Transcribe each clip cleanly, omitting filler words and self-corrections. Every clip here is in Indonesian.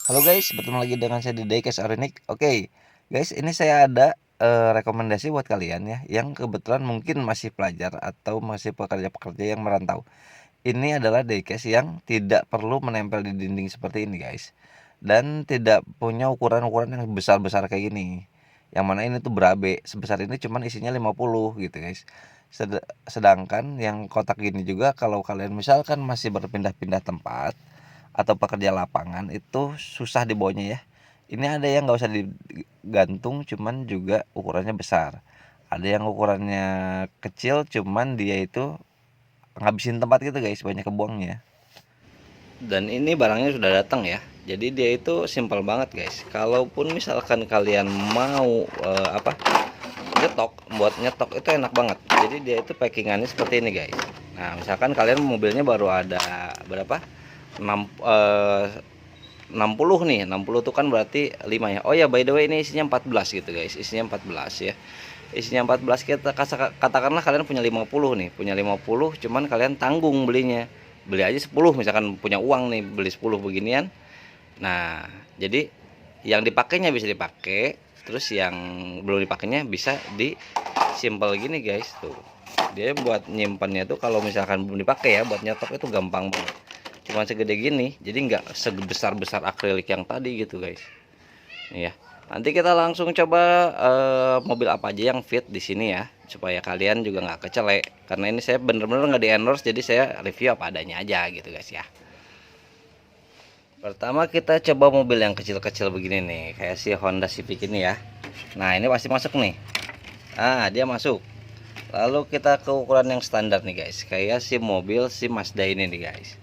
Halo guys, bertemu lagi dengan saya di Diecast Orinik. Oke, guys, ini saya ada rekomendasi buat kalian ya, yang kebetulan mungkin masih pelajar atau masih pekerja-pekerja yang merantau. Ini adalah diecast yang tidak perlu menempel di dinding seperti ini guys, dan tidak punya ukuran-ukuran yang besar-besar kayak gini. Yang mana ini tuh berabe, sebesar ini cuman isinya 50 gitu guys. Sedangkan yang kotak gini juga kalau kalian misalkan masih berpindah-pindah tempat atau pekerja lapangan itu susah dibawanya ya. Ini ada yang nggak usah digantung, cuman juga ukurannya besar. Ada yang ukurannya kecil, cuman dia itu ngabisin tempat gitu guys, banyak kebuangnya. Dan ini barangnya sudah datang ya. Jadi dia itu simpel banget guys. Kalaupun misalkan kalian mau nyetok, buat nyetok itu enak banget. Jadi dia itu packingannya seperti ini guys. Nah, misalkan kalian mobilnya baru ada berapa? 6 60 nih. 60 tuh kan berarti 5 ya. Oh ya, by the way ini isinya 14 gitu guys. Isinya 14 ya. Isinya 14, kita katakanlah kalian punya 50 nih. Punya 50, cuman kalian tanggung belinya. Beli aja 10 misalkan punya uang nih, beli 10 beginian. Nah, jadi yang dipakainya bisa dipakai, terus yang belum dipakainya bisa di simple gini guys tuh. Dia buat nyimpannya tuh kalau misalkan belum dipakai ya, buat nyetok itu gampang banget. Cuma segede gini, jadi nggak sebesar-besar akrilik yang tadi gitu guys. Iya. Nanti kita langsung coba mobil apa aja yang fit di sini ya, supaya kalian juga nggak kecelek. Karena ini saya bener-bener nggak di endorse, jadi saya review apa adanya aja gitu guys ya. Pertama kita coba mobil yang kecil-kecil begini nih, kayak si Honda Civic ini ya. Nah ini pasti masuk nih. Ah dia masuk. Lalu kita ke ukuran yang standar nih guys, kayak si Mazda ini nih guys.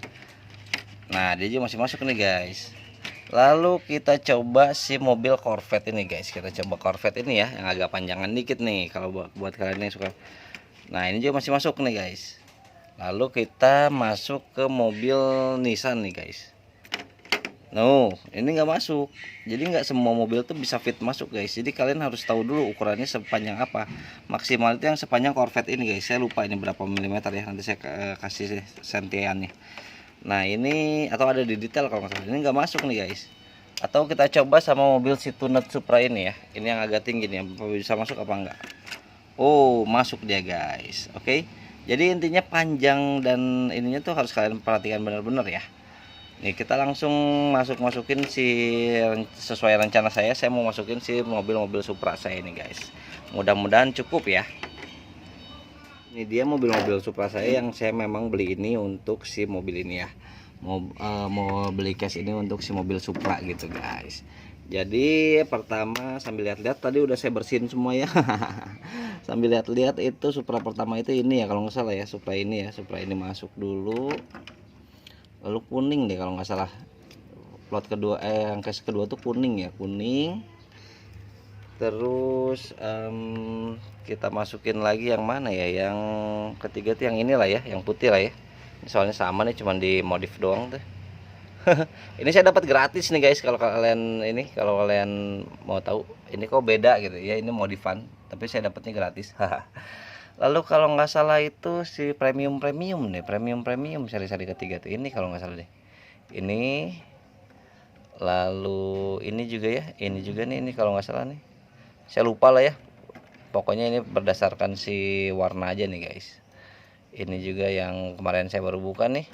Nah dia juga masih masuk nih guys. Lalu kita coba si mobil Corvette ini guys. Kita coba Corvette ini ya, yang agak panjangan dikit nih kalau buat kalian yang suka. Nah ini juga masih masuk nih guys. Lalu kita masuk ke mobil Nissan nih guys. No, ini nggak masuk. Jadi nggak semua mobil tuh bisa fit masuk guys. Jadi kalian harus tahu dulu ukurannya sepanjang apa. Maksimal itu yang sepanjang Corvette ini guys. Saya lupa ini berapa milimeter ya. Nanti saya kasih sentiannya. Nah ini atau ada di detail kalau nggak salah. Ini nggak masuk nih guys. Atau kita coba sama mobil si Tunet Supra ini ya. Ini yang agak tinggi nih. Bisa masuk apa enggak? Oh masuk dia guys. Oke. Jadi intinya panjang dan ininya tuh harus kalian perhatikan benar-benar ya. Nih kita langsung masukin si sesuai rencana saya mau masukin si mobil-mobil Supra saya ini guys. Mudah-mudahan cukup ya. Ini dia mobil-mobil Supra saya yang saya memang beli ini untuk si mobil ini ya. Mau beli cash ini untuk si mobil Supra gitu guys. Jadi pertama sambil lihat-lihat tadi udah saya bersihin semua ya. Sambil lihat-lihat itu Supra pertama itu ini ya kalau nggak salah ya, Supra ini ya. Supra ini masuk dulu. Lalu kuning deh kalau nggak salah, plot kedua yang case kedua tuh kuning ya, kuning. Terus kita masukin lagi yang mana ya, yang ketiga tuh yang inilah ya, yang putih lah ya. Soalnya sama nih, cuman di modif doang tuh. Ini saya dapat gratis nih guys, kalau kalian mau tahu ini kok beda gitu ya, ini modifan tapi saya dapatnya gratis. Lalu kalau nggak salah itu si premium nih, premium seri-seri ketiga tuh ini kalau nggak salah deh. Ini lalu ini juga ya, ini juga nih, ini kalau nggak salah nih. Saya lupa lah ya. Pokoknya ini berdasarkan si warna aja nih guys. Ini juga yang kemarin saya baru buka nih.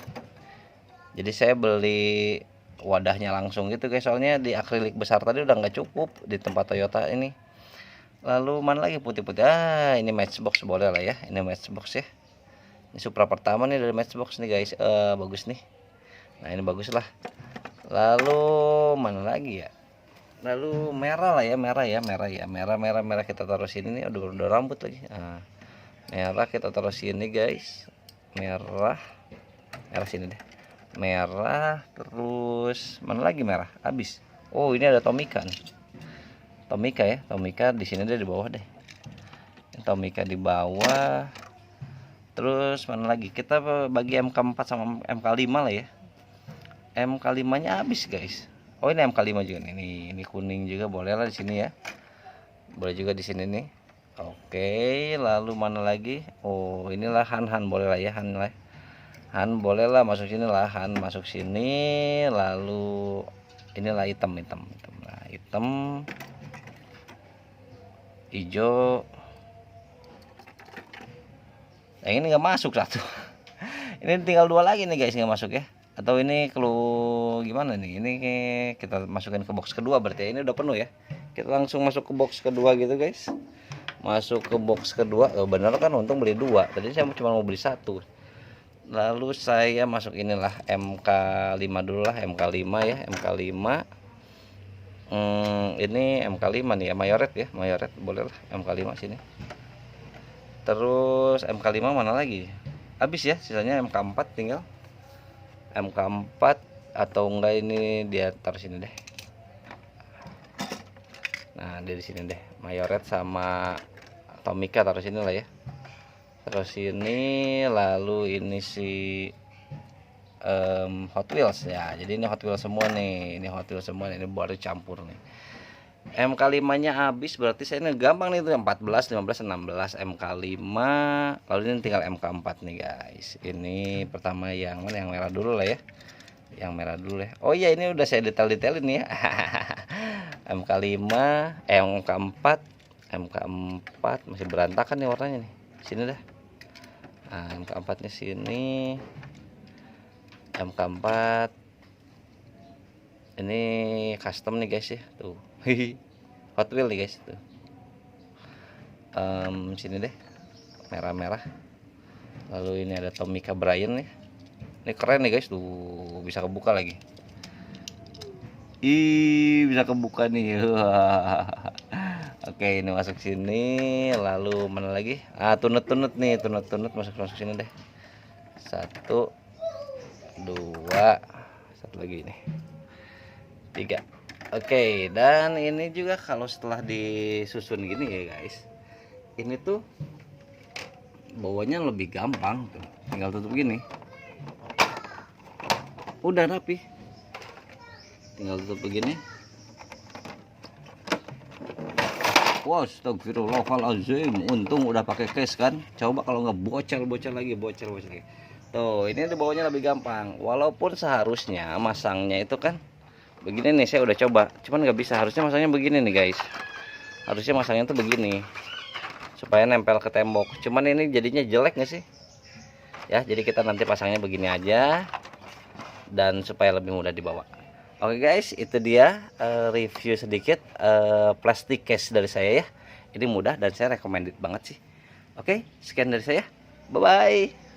Jadi saya beli wadahnya langsung gitu guys, soalnya di akrilik besar tadi udah nggak cukup di tempat Toyota ini. Lalu mana lagi putih-putih, ini matchbox boleh lah ya, ini matchbox ya. Ini Supra pertama nih dari matchbox nih guys, bagus nih. Nah ini bagus lah. Lalu mana lagi ya, lalu merah lah ya, merah kita taruh sini nih. Aduh udah rambut lagi. Nah, merah kita taruh sini guys, merah sini deh, merah. Terus mana lagi merah habis. Oh ini ada Tomica nih, Tomica ya, Tomica di sini deh, di bawah deh, Tomica di bawah. Terus mana lagi, kita bagi MK4 sama MK5 lah ya. MK5 nya habis guys. Oh ini MK5 juga nih, ini kuning juga boleh lah di sini ya, boleh juga di sini nih. Oke, lalu mana lagi, oh inilah Han boleh lah ya, Han boleh lah masuk sini lah, Han masuk sini. Lalu inilah hitam. Nah, hitam, hijau. Yang ini nggak masuk satu. Ini tinggal 2 lagi nih guys, nggak masuk ya. Atau ini kalau gimana nih? Ini kita masukin ke box kedua berarti ini udah penuh ya. Kita langsung masuk ke box kedua gitu guys. Masuk ke box kedua. Oh, bener kan, untung beli 2. Tadi saya cuma mau beli 1. Lalu saya masuk inilah MK5 dulu lah, MK5 ya, MK5. Ini MK5 nih ya, Mayoret boleh lah MK5 sini. Terus MK5 mana lagi? Habis ya, sisanya MK4 tinggal. MK4 atau enggak ini dia taruh sini deh. Nah, dari sini deh. Mayoret sama Tomica taruh sini lah ya. Terus ini, lalu ini si Hot Wheels ya. Jadi ini Hot Wheels semua nih. Ini Hot Wheels semua, ini baru campur nih. MK5 nya habis berarti saya ini gampang nih, itu 14, 15, 16 MK5. Lalu ini tinggal MK4 nih guys. Ini pertama yang mana, yang merah dulu lah ya. Yang merah dulu ya. Oh iya, ini udah saya detail-detailin ya. MK5, MK4, MK4 masih berantakan nih warnanya nih. Sini dah. Nah, MK4 nya sini. MK4 ini custom nih guys ya, tuh. Hot Wheel nih guys tuh. Sini deh, merah-merah. Lalu ini ada Tomica Brian nih. Ini keren nih guys, tuh bisa kebuka lagi. Bisa kebuka nih. Oke, ini masuk sini. Lalu mana lagi? Tunut-tunut nih, tunut-tunut masuk sini deh. 1, 2, satu lagi nih, 3. Oke, dan ini juga kalau setelah disusun gini ya guys, ini tuh bawahnya lebih gampang tuh. Tinggal tutup gini, udah rapi. Tinggal tutup begini. Wow, astagfirullahaladzim, untung udah pakai case kan. Coba kalau nggak bocor lagi. Tuh, ini di bawahnya lebih gampang. Walaupun seharusnya masangnya itu kan begini nih, saya udah coba, cuman nggak bisa. Harusnya masangnya begini nih guys. Harusnya masangnya tuh begini supaya nempel ke tembok. Cuman ini jadinya jelek nggak sih? Ya, jadi kita nanti pasangnya begini aja, dan supaya lebih mudah dibawa. Oke guys, itu dia review sedikit plastik case dari saya ya. Ini mudah dan saya recommended banget sih. Oke, sekian dari saya. Bye bye.